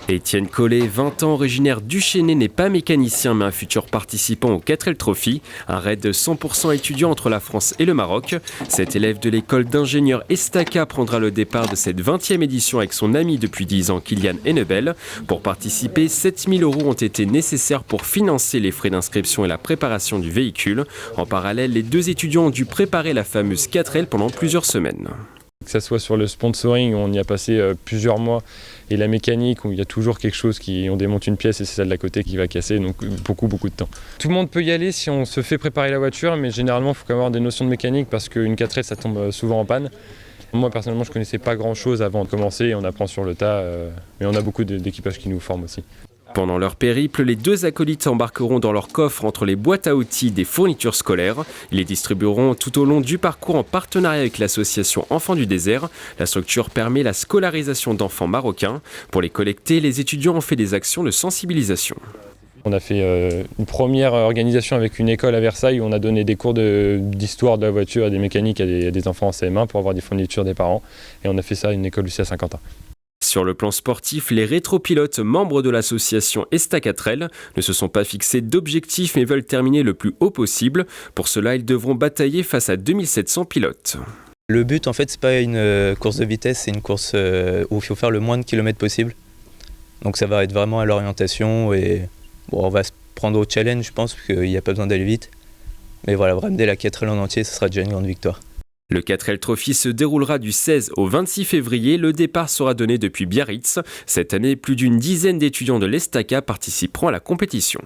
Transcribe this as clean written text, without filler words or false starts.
Étienne Collet, 20 ans, originaire du Chesnay, n'est pas mécanicien mais un futur participant au 4L Trophy, un raid de 100% étudiant entre la France et le Maroc. Cet élève de l'école d'ingénieurs Estaca prendra le départ de cette 20e édition avec son ami depuis 10 ans, Kylian Hennebel. Pour participer, 7 000 € ont été nécessaires pour financer les frais d'inscription et la préparation du véhicule. En parallèle, les deux étudiants ont dû préparer la fameuse 4L pendant plusieurs semaines. Que ce soit sur le sponsoring, où on y a passé plusieurs mois, et la mécanique, où il y a toujours quelque chose on démonte une pièce et c'est celle d'à côté qui va casser, donc beaucoup de temps. Tout le monde peut y aller si on se fait préparer la voiture, mais généralement il faut quand même avoir des notions de mécanique parce qu'une 4L ça tombe souvent en panne. Moi personnellement je ne connaissais pas grand chose avant de commencer et on apprend sur le tas, mais on a beaucoup d'équipages qui nous forment aussi. Pendant leur périple, les deux acolytes embarqueront dans leur coffre entre les boîtes à outils des fournitures scolaires. Ils les distribueront tout au long du parcours en partenariat avec l'association Enfants du désert. La structure permet la scolarisation d'enfants marocains. Pour les collecter, les étudiants ont fait des actions de sensibilisation. On a fait une première organisation avec une école à Versailles où on a donné des cours d'histoire de la voiture et des mécaniques à des enfants en CM1 pour avoir des fournitures des parents. Et on a fait ça à une école aussi à Saint-Quentin. Sur le plan sportif, les rétropilotes membres de l'association Esta4L ne se sont pas fixés d'objectifs mais veulent terminer le plus haut possible. Pour cela, ils devront batailler face à 2700 pilotes. Le but, en fait, c'est pas une course de vitesse, c'est une course où il faut faire le moins de kilomètres possible. Donc ça va être vraiment à l'orientation et on va se prendre au challenge, je pense, parce qu'il n'y a pas besoin d'aller vite. Mais voilà, ramener la 4L en entier, ce sera déjà une grande victoire. Le 4L Trophy se déroulera du 16 au 26 février. Le départ sera donné depuis Biarritz. Cette année, plus d'une dizaine d'étudiants de l'Estaca participeront à la compétition.